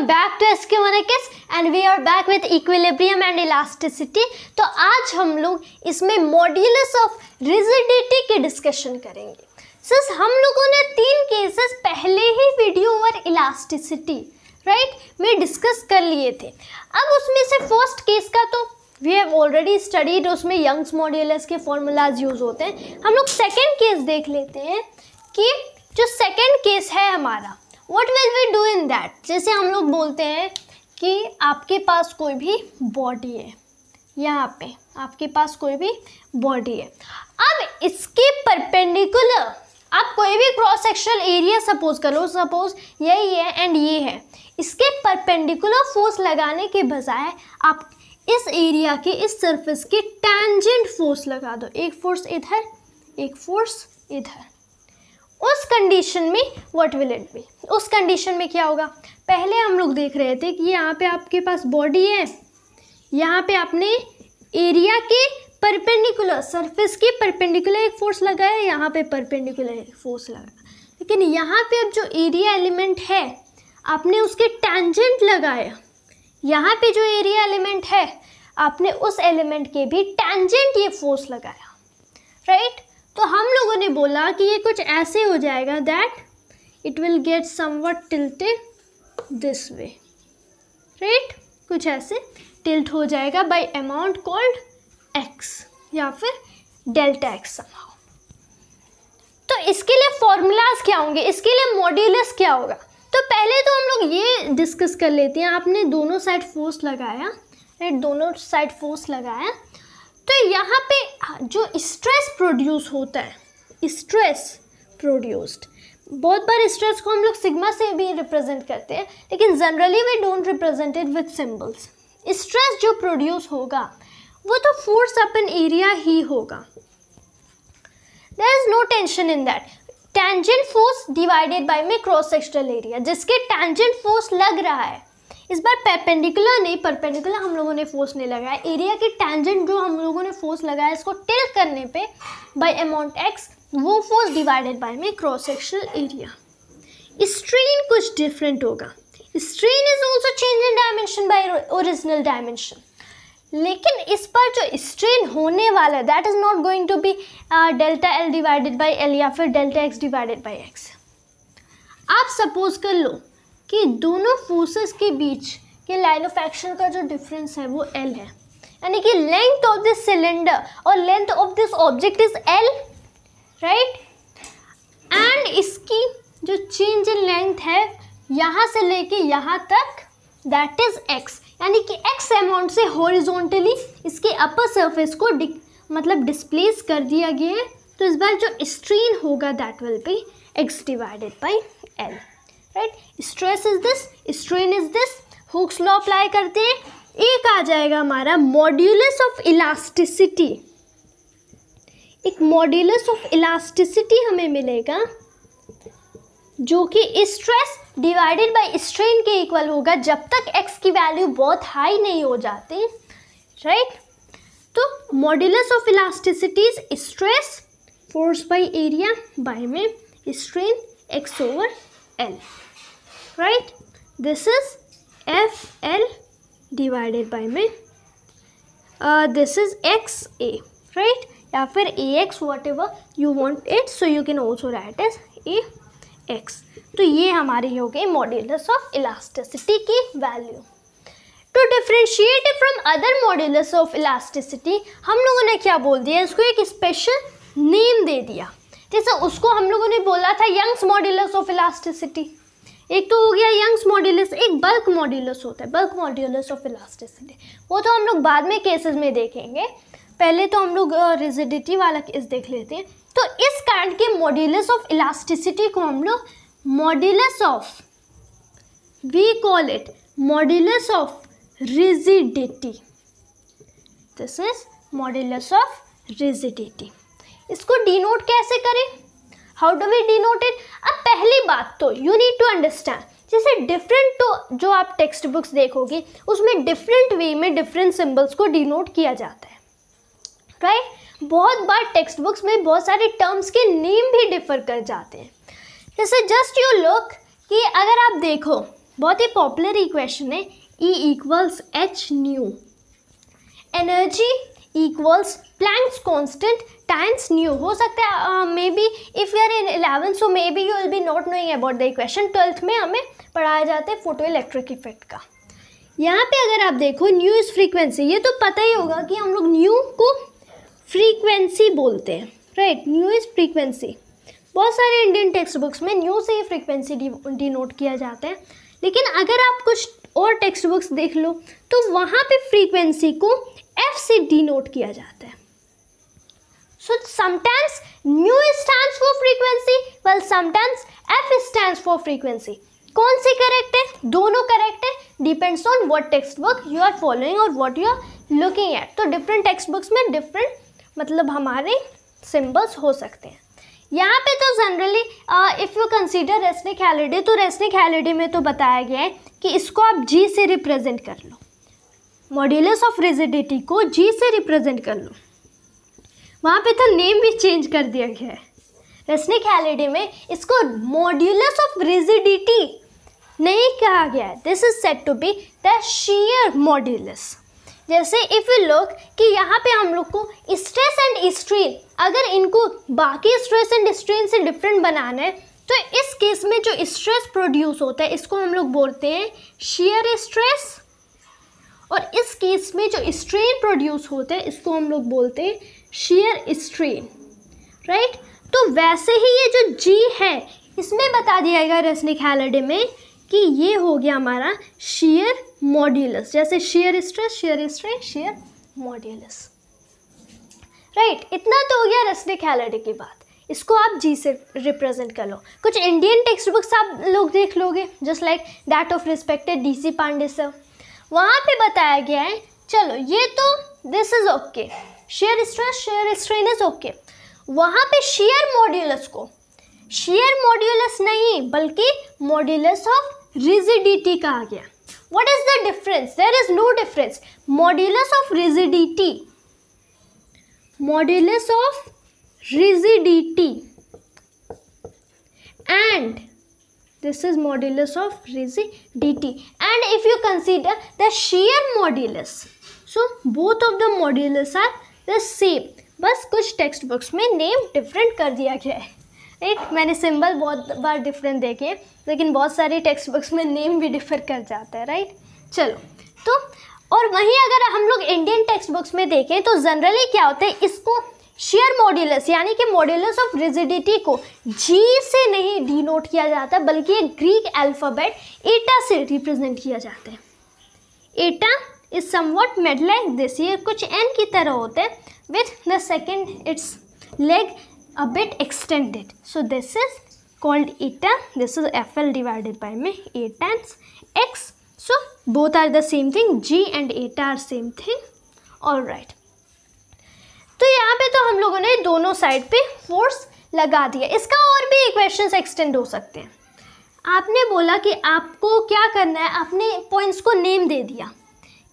back to SQ1X and we are back with equilibrium and elasticity। तो आज हम लोग इसमें मॉड्यूलस ऑफ रिजिडिटी की डिस्कशन करेंगे। सिर्फ हम लोगों ने 3 केसेस पहले ही वीडियो और इलास्टिसिटी में डिस्कस कर लिए थे। अब उसमें से फर्स्ट केस का तो वी हैव ऑलरेडी स्टडीड, उसमें यंग्स मॉड्यूलस के फॉर्मूलाज यूज होते हैं। हम लोग सेकेंड केस देख लेते हैं कि जो सेकेंड केस है हमारा, what will we do in that. जैसे हम लोग बोलते हैं कि आपके पास कोई भी बॉडी है, यहाँ पे आपके पास कोई भी बॉडी है। अब इसके परपेंडिकुलर आप कोई भी क्रॉस सेक्शनल एरिया सपोज करो, सपोज यही है एंड ये है, इसके परपेंडिकुलर फोर्स लगाने के बजाय आप इस एरिया के इस सरफेस के टेंजेंट फोर्स लगा दो। एक फोर्स इधर, एक फोर्स इधर। उस कंडीशन में व्हाट विल इट बी, उस कंडीशन में क्या होगा। पहले हम लोग देख रहे थे कि यहाँ पे आपके पास बॉडी है, यहाँ पे आपने एरिया के परपेंडिकुलर, सरफेस के परपेंडिकुलर एक फोर्स लगाया, यहाँ पे परपेंडिकुलर एक फोर्स लगाया। लेकिन यहाँ पे अब जो एरिया एलिमेंट है आपने उसके टेंजेंट लगाया। यहाँ पे जो एरिया एलिमेंट है आपने उस एलिमेंट के भी टेंजेंट ये फोर्स लगाया, राइट। तो हम लोगों ने बोला कि ये कुछ ऐसे हो जाएगा that it will get somewhat tilted this way, right. कुछ ऐसे टिल्ट हो जाएगा बाय अमाउंट कॉल्ड एक्स या फिर डेल्टा एक्स समहाउ। तो इसके लिए फॉर्मूलाज क्या होंगे, इसके लिए मॉड्यूलस क्या होगा। तो पहले तो हम लोग ये डिस्कस कर लेते हैं। आपने दोनों साइड फोर्स लगाया, राइट, दोनों साइड फोर्स लगाया, तो यहाँ पे जो स्ट्रेस प्रोड्यूस होता है, स्ट्रेस प्रोड्यूस्ड, बहुत बार स्ट्रेस को हम लोग सिग्मा से भी रिप्रेजेंट करते हैं, लेकिन generally we don't represent it with symbols. Stress जो प्रोड्यूस होगा वो तो फोर्स अपन एरिया ही होगा, there is no tension in that. Tangent force divided by में क्रॉस सेक्शनल एरिया, जिसके टेंजेंट फोर्स लग रहा है, इस बार परपेंडिकुलर नहीं, परपेंडिकुलर हम लोगों ने फोर्स नहीं लगाया, एरिया के टेंजेंट जो हम लोगों ने फोर्स लगाया इसको टिल्ट करने पे बाय अमाउंट एक्स, वो फोर्स डिवाइडेड बाय में क्रॉस सेक्शनल एरिया। स्ट्रेन कुछ डिफरेंट होगा, strain is also change in dimension by original dimension, लेकिन इस पर जो स्ट्रेन होने वाला है that is not going to be delta L divided by L या फिर delta x divided by x. आप सपोज कर लो कि दोनों फोर्सेस के बीच के लाइन ऑफ एक्शन का जो डिफरेंस है वो एल है, यानी कि लेंथ ऑफ दिस सिलेंडर और length of this object is L, right, and इसकी जो चेंज इन लेंथ है यहाँ से लेके यहाँ तक दैट इज एक्स, यानी कि एक्स अमाउंट से हॉरिजॉन्टली इसके अपर सरफेस को मतलब डिस्प्लेस कर दिया गया है। तो इस बार जो स्ट्रेन होगा that will be x divided by L, right. Stress is this, strain is this, Hooke's law apply करते हैं। एक आ जाएगा हमारा मॉड्यूलस ऑफ इलास्टिसिटी, एक मॉड्यूलस ऑफ इलास्टिसिटी हमें मिलेगा जो कि स्ट्रेस डिवाइडेड बाय स्ट्रेन के इक्वल होगा जब तक एक्स की वैल्यू बहुत हाई नहीं हो जाती, राइट। तो modulus of elasticity is stress force by area by में strain x over L, right. This is F L divided by में this is x A, right, या फिर A x whatever you want it, so you can also write as A x. तो ये हमारी हो गई modulus of elasticity की value. To differentiate from other modulus of elasticity हम लोगों ने क्या बोल दिया, इसको एक स्पेशल नेम दे दिया। जैसे उसको हम लोगों ने बोला था यंग्स मॉड्यूलस ऑफ इलास्टिसिटी, एक तो हो गया यंग्स मॉड्यूलस, एक बल्क मॉड्यूलस होता है, बल्क मॉड्यूलस ऑफ इलास्टिसिटी, वो तो हम लोग बाद में केसेस में देखेंगे। पहले तो हम लोग रिजिडिटी वाला केस देख लेते हैं। तो इस काइंड के मॉड्यूलस ऑफ इलास्टिसिटी को हम लोग modulus of, we call it modulus of rigidity, this is modulus of rigidity. इसको डिनोट कैसे करें, how do we denote it. अब पहली बात तो यू नीड टू अंडरस्टैंड, जैसे डिफरेंट तो जो आप टेक्स्ट बुक्स देखोगे उसमें डिफरेंट वे में डिफरेंट सिंबल्स को डिनोट किया जाता है, राइट। बहुत बार टेक्स्ट बुक्स में बहुत सारे टर्म्स के नेम भी डिफर कर जाते हैं। जैसे जस्ट यू लुक कि अगर आप देखो बहुत ही पॉपुलर इक्वेशन है, E equals h nu, energy equals Planck's constant times nu. हो सकता है maybe if you are in 11th so maybe you will be not knowing about the equation. 12th में हमें पढ़ाया जाता है photo electric effect का। यहाँ पे अगर आप देखो न्यू इज़ फ्रीक्वेंसी, ये तो पता ही होगा कि हम लोग न्यू को फ्रीक्वेंसी बोलते हैं, राइट। न्यू इज़ फ्रीक्वेंसी, बहुत सारे इंडियन टेक्स्ट बुक्स में न्यू से ही फ्रीक्वेंसी डिनोट किया जाता है, लेकिन अगर आप कुछ और टेक्स्ट बुक्स देख लो तो वहाँ पे फ्रीक्वेंसी को एफ से डिनोट किया जाता है। So sometimes nu stands for frequency, well sometimes F stands for frequency. कौन सी करेक्ट है? दोनों करेक्ट है, depends on what text book you are following और what you are looking at. तो डिफरेंट टेक्स्ट बुक्स में डिफरेंट मतलब हमारे सिंबल्स हो सकते हैं। यहाँ पे तो generally if you consider Resnick Halliday, तो रेसनिक हैलिडे में तो बताया गया है कि इसको आप जी से रिप्रेजेंट कर लो, मॉड्यूलस ऑफ रिजिडिटी को जी से रिप्रेजेंट कर लो। वहाँ पे तो नेम भी चेंज कर दिया गया है। रेसनिक हैलिडे में इसको मॉड्यूलस ऑफ रिजिडिटी नहीं कहा गया है, this is said to be the shear modulus. जैसे इफ़ यू लुक कि यहाँ पे हम लोग को स्ट्रेस एंड स्ट्रेन, अगर इनको बाकी स्ट्रेस एंड स्ट्रेन से डिफरेंट बनाना है तो इस केस में जो स्ट्रेस प्रोड्यूस होता है इसको हम लोग बोलते हैं शीयर स्ट्रेस, और इस केस में जो स्ट्रेन प्रोड्यूस होता है इसको हम लोग बोलते हैं शीयर स्ट्रेन, राइट। तो वैसे ही ये जो जी है इसमें बता दिया गया रेसनिक हैलिडे में कि ये हो गया हमारा शीयर मॉड्यूलस, जैसे shear stress, shear strain, shear modulus, right. इतना तो हो गया रेसनिक हैलिडे की बात, इसको आप जी से रिप्रेजेंट कर लो। कुछ इंडियन टेक्स्ट बुक्स आप लोग देख लोगे just like that of respected DC Pandey sir, वहाँ पे बताया गया है, चलो ये तो this is okay, shear stress shear strain is okay. वहाँ पे शेयर मॉड्यूलस को शेयर मॉड्यूलस नहीं बल्कि मॉड्यूलस ऑफ रिजिडिटी कहा गया। What is the difference? There is no difference. Modulus of rigidity, modulus of rigidity and this is modulus of rigidity, and if you consider the shear modulus, so both of the modulus are the same, बस कुछ text books में name different कर दिया गया है, right. मैंने symbol बहुत बार different देखे, लेकिन बहुत सारी टेक्स्ट बुक्स में नेम भी डिफर कर जाता है, राइट। चलो तो और वहीं अगर हम लोग इंडियन टेक्स्ट बुक्स में देखें तो जनरली क्या होता है, इसको शेयर मॉड्यूलस यानी कि मॉड्यूलस ऑफ रिजिडिटी को जी से नहीं डिनोट किया जाता बल्कि एक ग्रीक अल्फ़ाबेट एटा से रिप्रेजेंट किया जाता है। Eta is somewhat made like this, ये कुछ एन की तरह होता है with the second its leg a bit extended, so this is called eta, this is FL divided by में A times X, so both are the same thing, G and eta are same thing, all right। तो यहाँ पे तो हम लोगों ने दोनों side पे फोर्स लगा दिया। इसका और भी इक्वेशंस एक्सटेंड हो सकते हैं। आपने बोला कि आपको क्या करना है, आपने पॉइंट्स को नेम दे दिया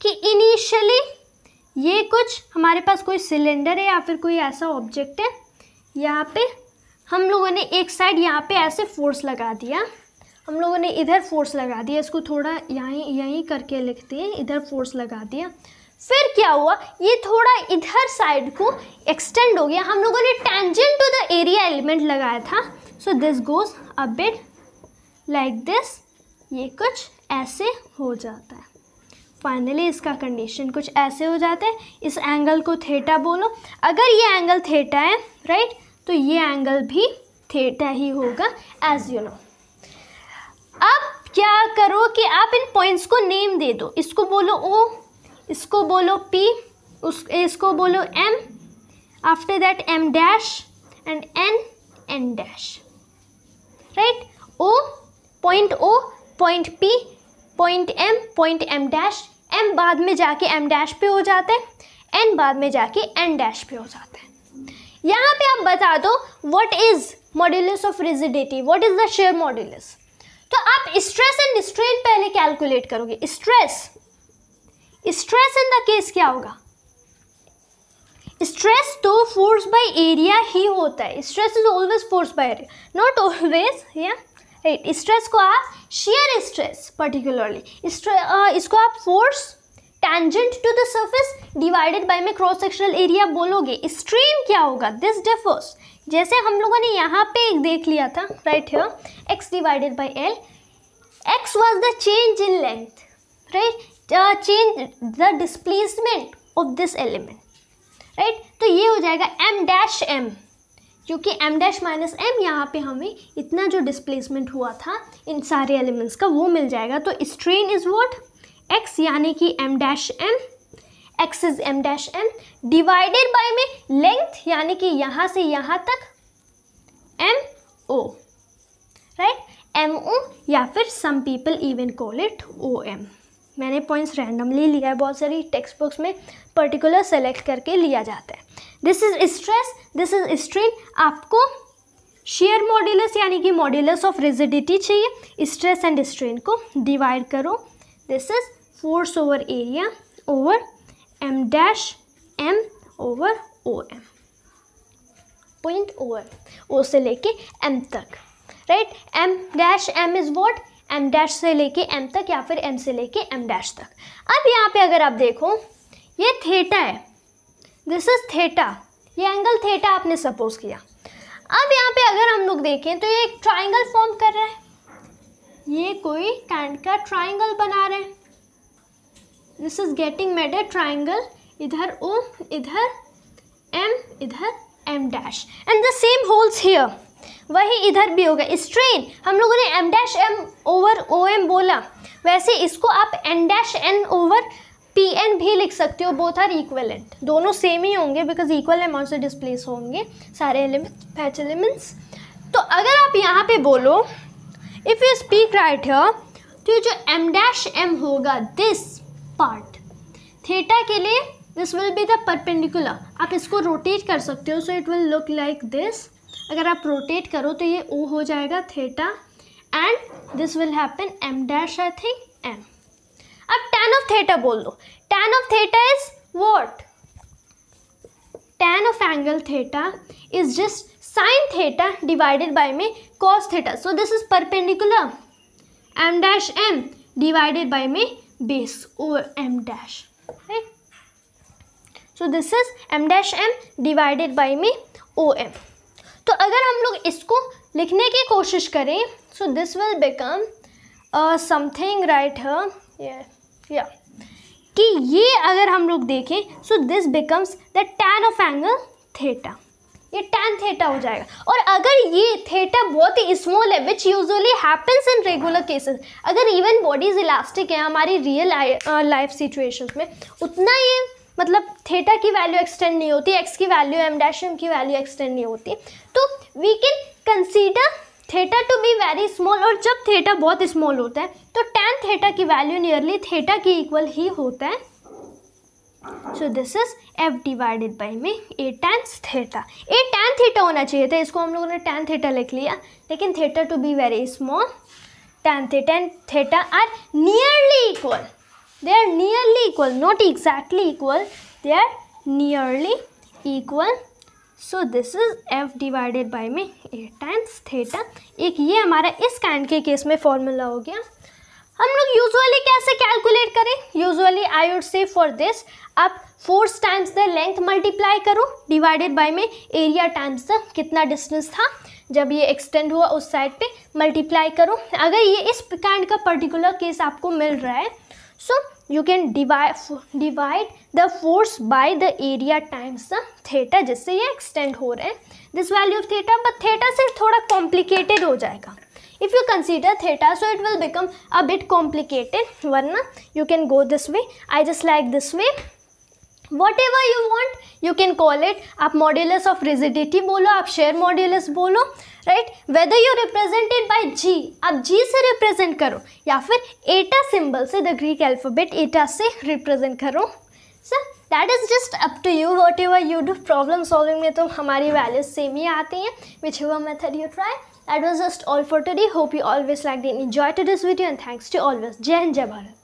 कि इनिशियली ये कुछ हमारे पास कोई सिलेंडर है या फिर कोई ऐसा ऑब्जेक्ट है, यहाँ पे हम लोगों ने एक साइड यहाँ पे ऐसे फोर्स लगा दिया, हम लोगों ने इधर फोर्स लगा दिया, इसको थोड़ा यहीं करके लिखते हैं, इधर फोर्स लगा दिया। फिर क्या हुआ, ये थोड़ा इधर साइड को एक्सटेंड हो गया, हम लोगों ने tangent to the area element लगाया था, so this goes a bit like this, ये कुछ ऐसे हो जाता है। फाइनली इसका कंडीशन कुछ ऐसे हो जाता है। इस एंगल को थीटा बोलो, अगर ये एंगल थीटा है, राइट, तो ये एंगल भी थीटा ही होगा एज यू नो। अब क्या करो कि आप इन पॉइंट्स को नेम दे दो, इसको बोलो O, इसको बोलो P, इसको बोलो M, after that M dash and N dash, right. O, point P, point M dash, M बाद में जाके M डैश पे हो जाता है, N बाद में जाके N डैश पे हो जाता है। यहाँ पे आप बता दो what is modulus of rigidity, what is the share modulus. तो आप स्ट्रेस एंड स्ट्रेन पहले कैलकुलेट करोगे। स्ट्रेस इन द केस क्या होगा, स्ट्रेस तो फोर्स बाय एरिया ही होता है, stress is always force by area, not always, yeah right. Stress को आप shear स्ट्रेस पर्टिकुलरली, इसको आप force tangent to the surface divided by में क्रॉस सेक्शनल एरिया बोलोगे। स्ट्रेन क्या होगा, दिस डिफर्स, जैसे हम लोगों ने यहाँ पे एक देख लिया था right here, x divided by l, x was the change in length, right, change the displacement of this element, right. तो ये हो जाएगा m डैश m, क्योंकि m डैश माइनस m यहाँ पे हमें इतना जो डिस्प्लेसमेंट हुआ था इन सारे एलिमेंट्स का वो मिल जाएगा। तो स्ट्रेन इज व्हाट, x यानी कि m dash m, x is m dash m divided by में लेंथ यानी कि यहाँ से यहाँ तक mo, राइट, mo या फिर some people even call it om। मैंने पॉइंट्स रैंडमली लिया है, बहुत सारी टेक्स्ट बुक्स में पर्टिकुलर सेलेक्ट करके लिया जाता है। This is stress, this is strain. आपको शेयर मॉड्यूलस यानी कि मॉड्यूलस ऑफ रिजिडिटी चाहिए, स्ट्रेस एंड स्ट्रेन को डिवाइड करो। This is force over area over m dash m over om, point over o से लेके m तक, right. m dash m is what, m dash से लेके m तक या फिर m से लेके m डैश तक। अब यहाँ पे अगर आप देखो ये थीटा है, दिस इज थीटा, ये एंगल थीटा आपने सपोज किया। अब यहाँ पे अगर हम लोग देखें तो ये एक ट्राइंगल फॉर्म कर रहा है, ये कोई काइंड का ट्राइंगल बना रहे हैं, this is getting made a triangle, इधर o, इधर m, इधर m dash, and the same holes here, वही इधर भी होगा। स्ट्रेन हम लोगों ने m dash m over om बोला, वैसे इसको आप n dash n over pn भी लिख सकते हो, बोथ आर इक्वलेंट, दोनों सेम ही होंगे बिकॉज इक्वल अमाउंट से डिस्प्लेस होंगे सारे एलिमेंट्स, पैच एलिमेंट्स। तो अगर आप यहाँ पे बोलो if you speak right here, तो ये जो m डैश m होगा दिस पार्ट थीटा के लिए this will be the perpendicular, आप इसको रोटेट कर सकते हो, so it will look like this. अगर आप रोटेट करो तो ये o हो जाएगा theta and this will happen m dash I think m। अब tan ऑफ थीटा बोल दो, tan of theta is what, tan of angle theta is just sin theta divided by में cos theta, so this is perpendicular m dash m divided by में base over m dash, right. So this is m dash m divided by में om। तो अगर हम लोग इसको लिखने की कोशिश करें, so this will become something right here, या कि ये अगर हम लोग देखें, so this becomes the tan of angle theta, ये tan थीटा हो जाएगा। और अगर ये थीटा बहुत ही स्मॉल है विच usually happens in regular cases, अगर इवन बॉडीज इलास्टिक है हमारी रियल लाइफ सिचुएशंस में, उतना ये मतलब थीटा की वैल्यू एक्सटेंड नहीं होती, एक्स की वैल्यू m डैश m की वैल्यू एक्सटेंड नहीं होती, तो we can consider theta to be very small. और जब थीटा बहुत स्मॉल होता है तो tan थीटा की वैल्यू नियरली थीटा के इक्वल ही होता है। So this is f divided by में a tan theta, a tan theta होना चाहिए था, इसको हम लोगों ने tan थीटा लिख लिया, लेकिन theta to be very small, tan theta and theta are nearly equal, they are nearly equal, not exactly equal, they are nearly equal। so this is f divided by में a times theta। एक ये हमारा इस kind के case में formula हो गया। हम लोग यूजुअली कैसे कैलकुलेट करें, usually I would say for this आप force times the length multiply करो डिवाइडेड बाय में एरिया टाइम्स द कितना डिस्टेंस था जब ये एक्सटेंड हुआ उस साइड पे मल्टीप्लाई करो। अगर ये इस काइंड का पर्टिकुलर केस आपको मिल रहा है, so you can divide the force by the area times the theta, जिससे ये extend हो रहे हैं this value of theta, but theta से थोड़ा complicated हो जाएगा। If you consider theta, so it will become a bit complicated, वरना you can go this way, I just like this way, whatever you want you can call it। आप modulus of rigidity बोलो, आप shear modulus बोलो, right, whether you represented by G, आप G से represent करो या फिर एटा सिंबल से, द ग्रीक अल्फ़ाबेट एटा से रिप्रेजेंट करो। Sir that is just up to you, whatever you do. Problem solving में तो हमारी वैल्यूज सेम ही आती हैं, whichever method you try. That was just all for today, hope you always like and enjoy to this video and thanks to always. जय हिंद, जय भारत।